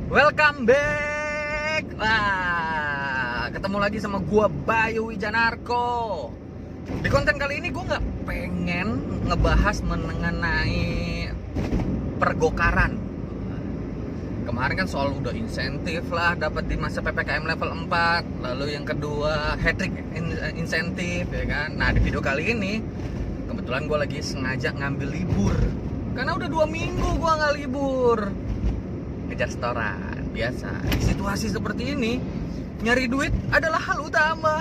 Welcome back. Wah, ketemu lagi sama gua Bayu Wijanarko. Di konten kali ini gua nggak pengen ngebahas mengenai pergokaran. Kemarin kan soal udah insentif lah dapat di masa PPKM level 4. Lalu yang kedua hat-trick insentif ya kan. Nah, di video kali ini kebetulan gua lagi sengaja ngambil libur. Karena udah 2 minggu gua nggak libur. Ngejar setoran biasa. Di situasi seperti ini nyari duit adalah hal utama.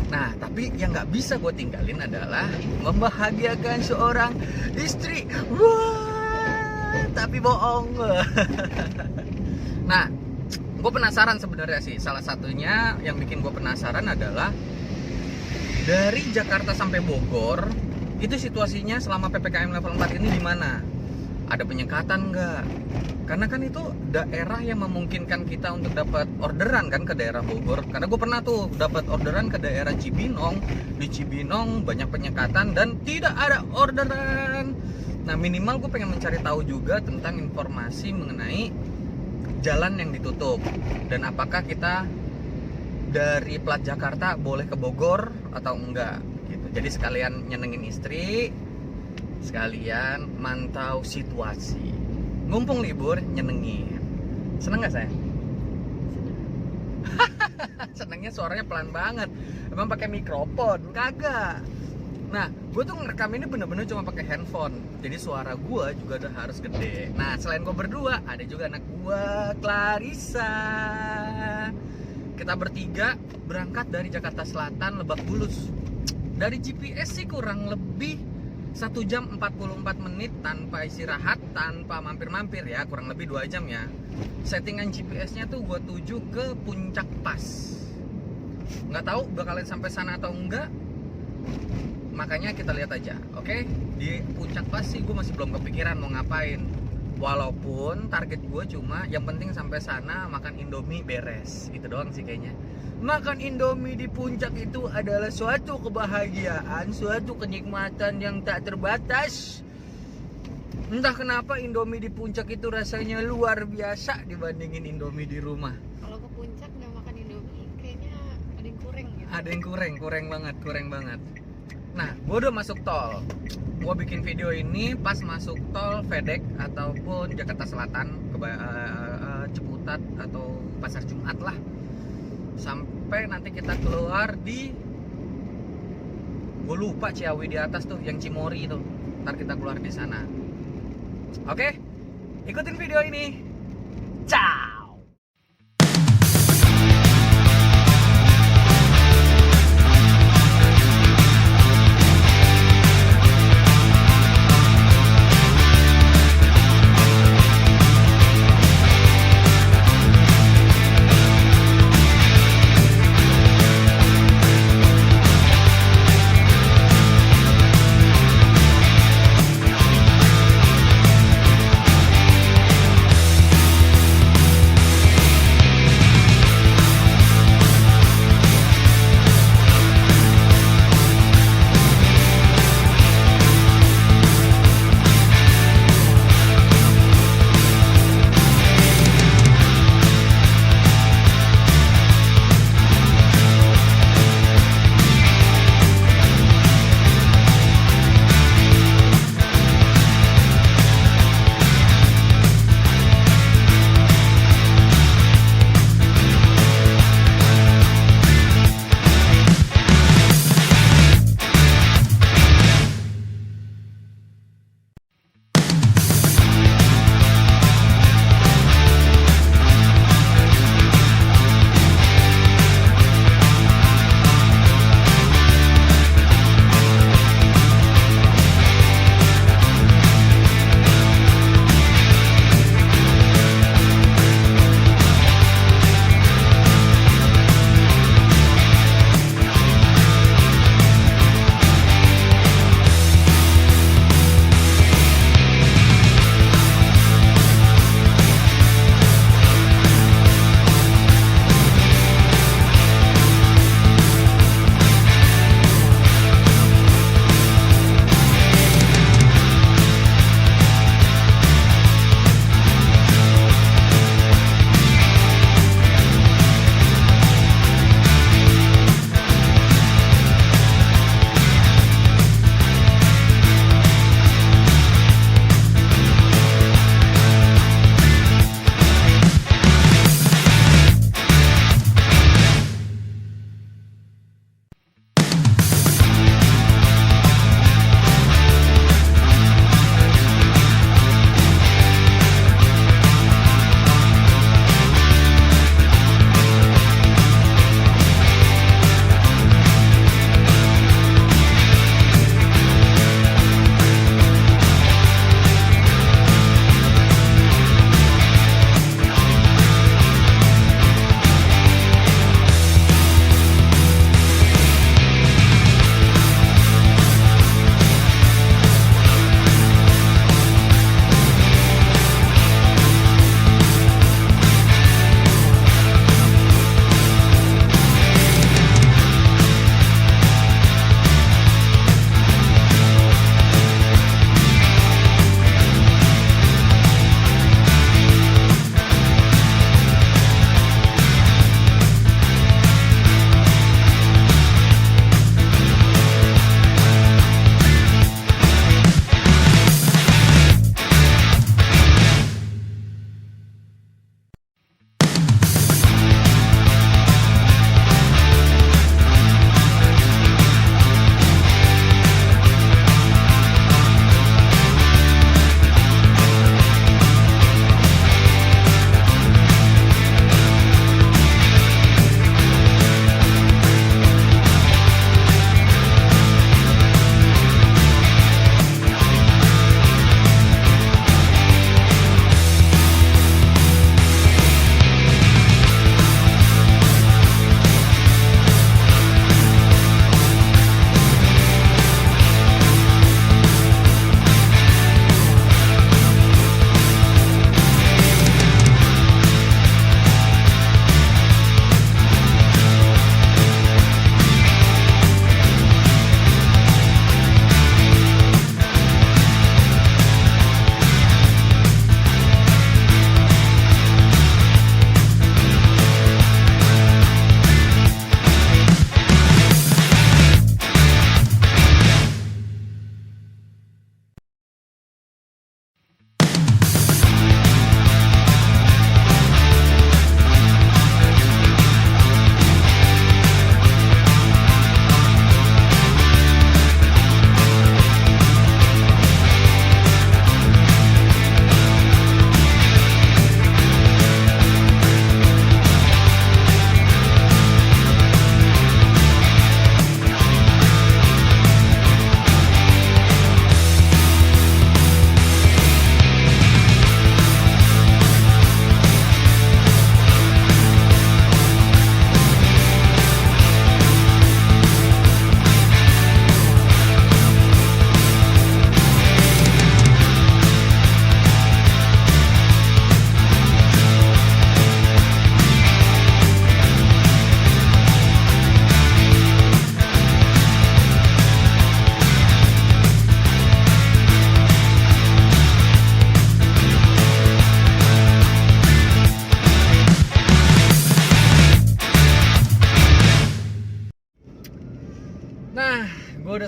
Nah, tapi yang nggak bisa gue tinggalin adalah membahagiakan seorang istri. Wah, tapi bohong. Nah, gue penasaran sebenarnya sih. Salah satunya yang bikin gue penasaran adalah dari Jakarta sampai Bogor itu situasinya selama PPKM level 4 ini gimana? Ada penyekatan nggak? Karena kan itu daerah yang memungkinkan kita untuk dapat orderan kan ke daerah Bogor. Karena gue pernah tuh dapat orderan ke daerah Cibinong. Di Cibinong banyak penyekatan dan tidak ada orderan. Nah, minimal gue pengen mencari tahu juga tentang informasi mengenai jalan yang ditutup dan apakah kita dari plat Jakarta boleh ke Bogor atau enggak gitu. Jadi sekalian nyenengin istri, sekalian mantau situasi. Ngumpung libur, nyenengin. Seneng gak saya? Senengnya suaranya pelan banget. Emang pakai mikrofon? Kagak. Nah, gue tuh ngerekam ini bener-bener cuma pakai handphone. Jadi suara gue juga udah harus gede. Nah, selain gue berdua, ada juga anak gue, Clarissa. Kita bertiga berangkat dari Jakarta Selatan, Lebak Bulus. Dari GPS sih kurang lebih 1 jam 44 menit tanpa istirahat, tanpa mampir-mampir ya, kurang lebih 2 jam ya. Settingan GPS-nya tuh gue tuju ke Puncak Pas. Nggak tahu bakalan sampai sana atau enggak, makanya kita lihat aja, oke? Di Puncak Pas sih gue masih belum kepikiran mau ngapain. Walaupun target gue cuma yang penting sampai sana makan Indomie beres, itu doang sih kayaknya. Makan Indomie di puncak itu adalah suatu kebahagiaan, suatu kenikmatan yang tak terbatas. Entah kenapa Indomie di puncak itu rasanya luar biasa dibandingin Indomie di rumah. Kalau ke puncak nggak makan Indomie, kayaknya ada yang kurang gitu. Ada yang kurang banget. Nah, gue udah masuk tol. Gue bikin video ini pas masuk tol Vedek ataupun Jakarta Selatan ke Ciputat atau Pasar Jumat lah. Sampai nanti kita keluar di, gue lupa, Ciawi di atas tuh, yang Cimori itu. Ntar kita keluar di sana. Oke, ikutin video ini. Ciao.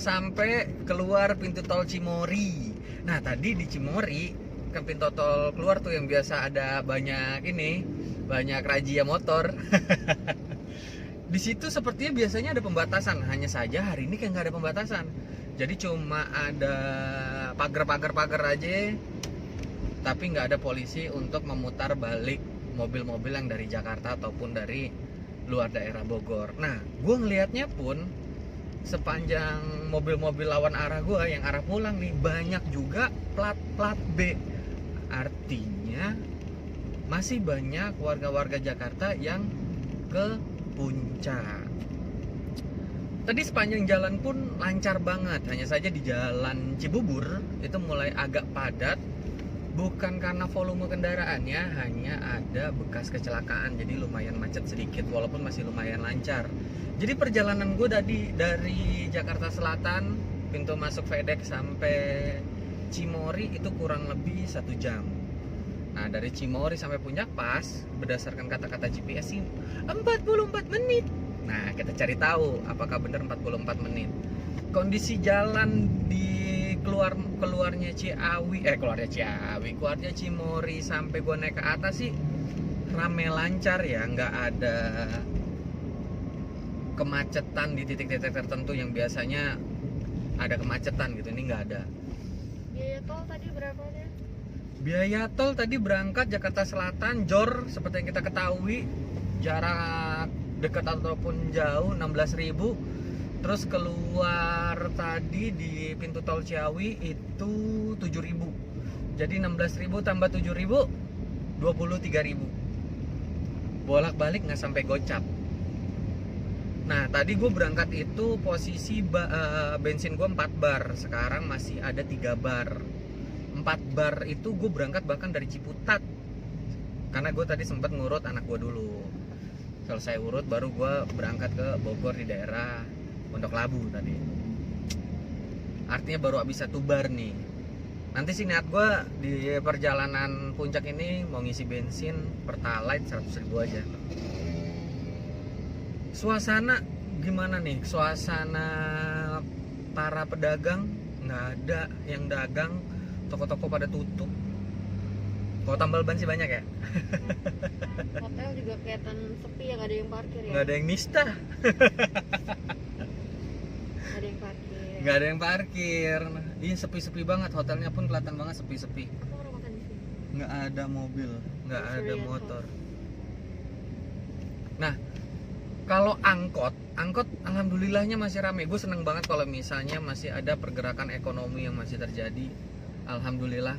sampai keluar pintu tol Cimory. Nah tadi di Cimory kan pintu tol keluar tuh yang biasa ada banyak razia motor. Di situ sepertinya biasanya ada pembatasan, hanya saja hari ini kayak nggak ada pembatasan. Jadi cuma ada pagar aja, tapi nggak ada polisi untuk memutar balik mobil-mobil yang dari Jakarta ataupun dari luar daerah Bogor. Nah, gue ngelihatnya pun sepanjang mobil-mobil lawan arah gue yang arah pulang nih banyak juga plat B. Artinya masih banyak warga-warga Jakarta yang ke puncak. Tadi sepanjang jalan pun lancar banget, hanya saja di jalan Cibubur itu mulai agak padat. Bukan karena volume kendaraannya, hanya ada bekas kecelakaan, jadi lumayan macet sedikit walaupun masih lumayan lancar. Jadi perjalanan gue dari Jakarta Selatan pintu masuk FedEx sampai Cimory itu kurang lebih 1 jam. Nah dari Cimory sampai Puncak Pas berdasarkan kata-kata GPS sih 44 menit. Nah kita cari tahu apakah benar 44 menit. Kondisi jalan di keluarnya Cimory sampai gua naik ke atas sih rame lancar ya, nggak ada kemacetan di titik-titik tertentu yang biasanya ada kemacetan gitu, ini nggak ada. Biaya tol tadi berapanya? Biaya tol tadi berangkat Jakarta Selatan Jor seperti yang kita ketahui jarak dekat ataupun jauh 16.000. Terus keluar tadi di pintu tol Ciawi itu 7.000. Jadi 16.000 tambah 7.000 23.000. Bolak-balik nggak sampai gocap. Nah tadi gue berangkat itu posisi bensin gue 4 bar. Sekarang masih ada 3 bar. 4 bar itu gue berangkat bahkan dari Ciputat. Karena gue tadi sempat ngurut anak gue dulu. Selesai urut baru gue berangkat ke Bogor di daerah Pondok Labu tadi. Artinya baru habis 1 bar nih. Nanti sih niat gue di perjalanan puncak ini mau ngisi bensin Pertalite 100.000 aja. Suasana gimana nih? Suasana para pedagang nggak ada yang dagang, toko-toko pada tutup. Kalau tambal ban sih banyak ya. Hotel juga kelihatan sepi ya, nggak ada yang parkir ya. Nggak ada yang nista. Nggak ada yang parkir. Nggak ada yang parkir. Iya sepi-sepi banget, hotelnya pun kelihatan banget sepi-sepi. Aku pernah makan di sini. Nggak ada mobil, nggak ada Surya motor. Nah, kalau angkot alhamdulillahnya masih rame. Gue seneng banget kalau misalnya masih ada pergerakan ekonomi yang masih terjadi. Alhamdulillah.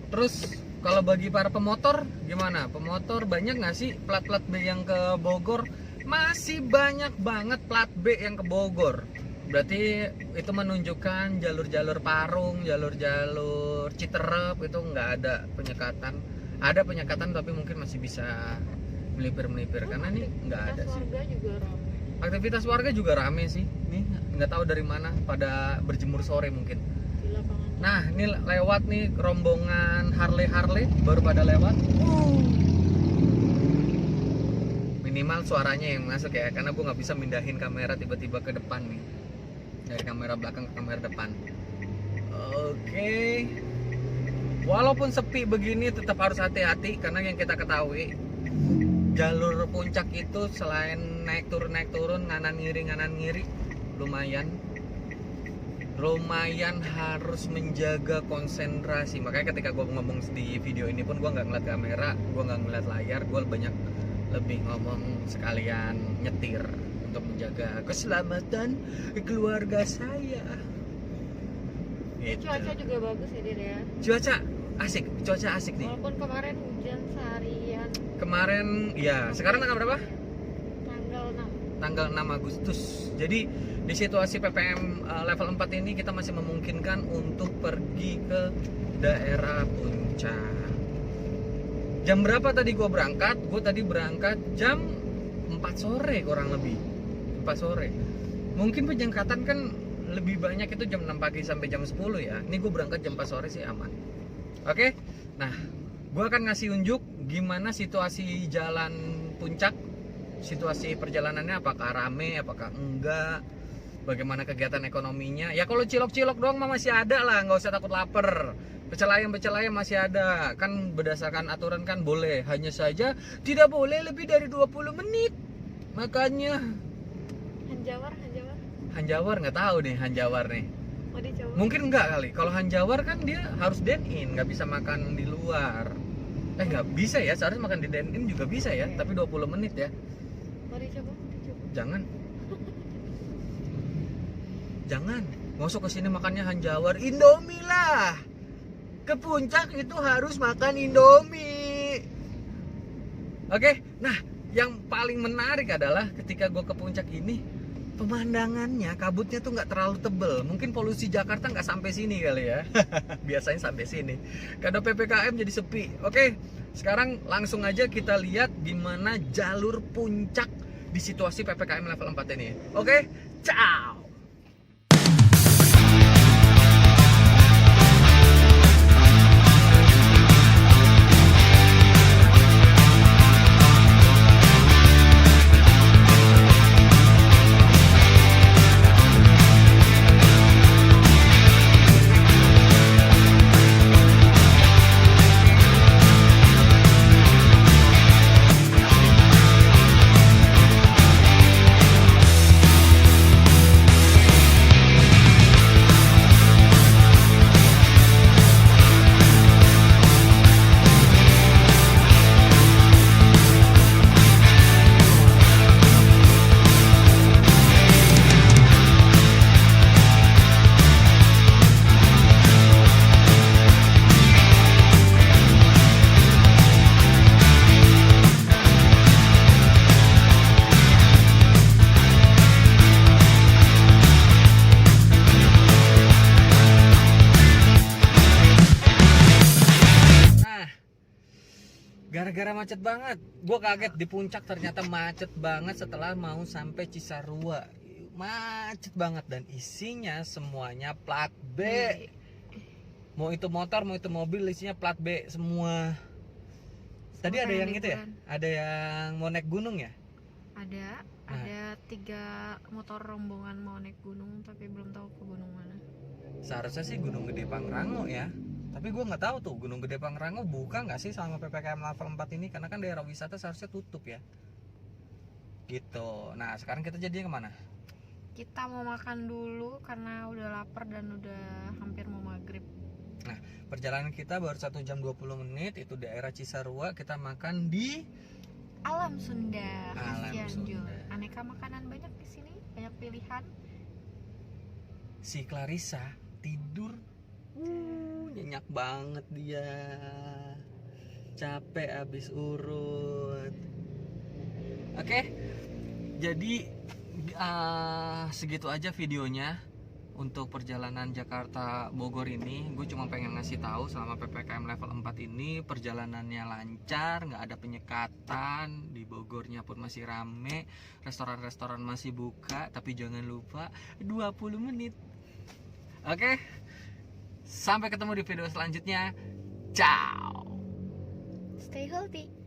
Terus kalau bagi para pemotor gimana? Pemotor banyak nggak sih plat-plat B yang ke Bogor? Masih banyak banget plat B yang ke Bogor. Berarti itu menunjukkan jalur-jalur Parung, jalur-jalur Citerep itu nggak ada penyekatan. Ada penyekatan tapi mungkin masih bisa melipir-melipir karena ini nggak ada sih. Warga juga ramai. Aktivitas warga juga rame sih. Nih nggak tahu dari mana pada berjemur sore mungkin. Di lapangan. Nah ini lewat nih rombongan Harley baru pada lewat. Minimal suaranya yang masuk ya, karena gue nggak bisa mindahin kamera tiba-tiba ke depan nih, dari kamera belakang ke kamera depan. Oke. Walaupun sepi begini tetap harus hati-hati karena yang kita ketahui jalur puncak itu selain naik turun kanan ngiri lumayan harus menjaga konsentrasi. Makanya ketika gue ngomong di video ini pun gue nggak ngeliat kamera, gue nggak ngeliat layar, gue lebih ngomong sekalian nyetir untuk menjaga keselamatan keluarga saya. Gitu. Cuaca juga bagus ya Dir ya. Cuaca asik nih. Walaupun kemarin hujan seharian. Kemarin ya, sekarang tanggal berapa? Tanggal 6. Tanggal 6 Agustus. Jadi di situasi PPM level 4 ini kita masih memungkinkan untuk pergi ke daerah puncak. Jam berapa tadi gue berangkat? Gue tadi berangkat jam 4 sore kurang lebih. 4 sore. Mungkin penyekatan kan lebih banyak itu jam 6 pagi sampai jam 10 ya. Ini gue berangkat jam 4 sore sih aman. Oke. Nah, gue akan ngasih unjuk gimana situasi jalan puncak. Situasi perjalanannya apakah rame, apakah enggak. bagaimana kegiatan ekonominya. Ya kalau cilok-cilok doang mah masih ada lah, nggak usah takut lapar. Pecel ayam masih ada. Kan berdasarkan aturan kan boleh. Hanya saja tidak boleh lebih dari 20 menit. Makanya Hanjawar. Hanjawar nggak tahu nih Hanjawar nih. Mau dicoba? Mungkin enggak kali. Kalau Hanjawar kan dia harus dine in, nggak bisa makan di luar. Nggak bisa ya, seharusnya makan di dine in juga bisa ya, tapi 20 menit ya. Mau dicoba? Jangan. Jangan. Masuk ke sini makannya Hanjawar, Indomie lah. Ke puncak itu harus makan Indomie. Oke, nah yang paling menarik adalah ketika gue ke puncak ini, pemandangannya, kabutnya tuh nggak terlalu tebel. Mungkin polusi Jakarta nggak sampai sini kali ya. Biasanya sampai sini. Karena PPKM jadi sepi. Oke, sekarang langsung aja kita lihat gimana jalur puncak di situasi PPKM level 4 ini. Oke, ciao. Gara-gara macet banget, gue kaget di puncak ternyata macet banget setelah mau sampai Cisarua. Macet banget dan isinya semuanya plat B. Mau itu motor, mau itu mobil, isinya plat B semua. Tadi ada yang itu ya? Ada yang mau naik gunung ya? Ada 3 motor rombongan mau naik gunung tapi belum tahu ke gunung mana. Seharusnya sih Gunung Gede Pangrango ya. Tapi gue nggak tahu tuh Gunung Gede Pangrango buka nggak sih sama PPKM level 4 ini, karena kan daerah wisata seharusnya tutup ya. Gitu. Nah sekarang kita jadinya kemana? Kita mau makan dulu karena udah lapar dan udah hampir mau maghrib. Nah perjalanan kita baru 1 jam 20 menit, itu daerah Cisarua. Kita makan di Alam Sunda, Alam Cianjur. Sunda. Aneka makanan banyak di sini, banyak pilihan. Si Clarissa tidur, nyenyak banget dia, capek abis urut. Oke, jadi segitu aja videonya untuk perjalanan Jakarta Bogor ini. Gue cuma pengen ngasih tahu selama PPKM level 4 ini perjalanannya lancar, nggak ada penyekatan. Di Bogornya pun masih rame, restoran-restoran masih buka, tapi jangan lupa 20 menit. Oke, sampai ketemu di video selanjutnya. Ciao. Stay healthy.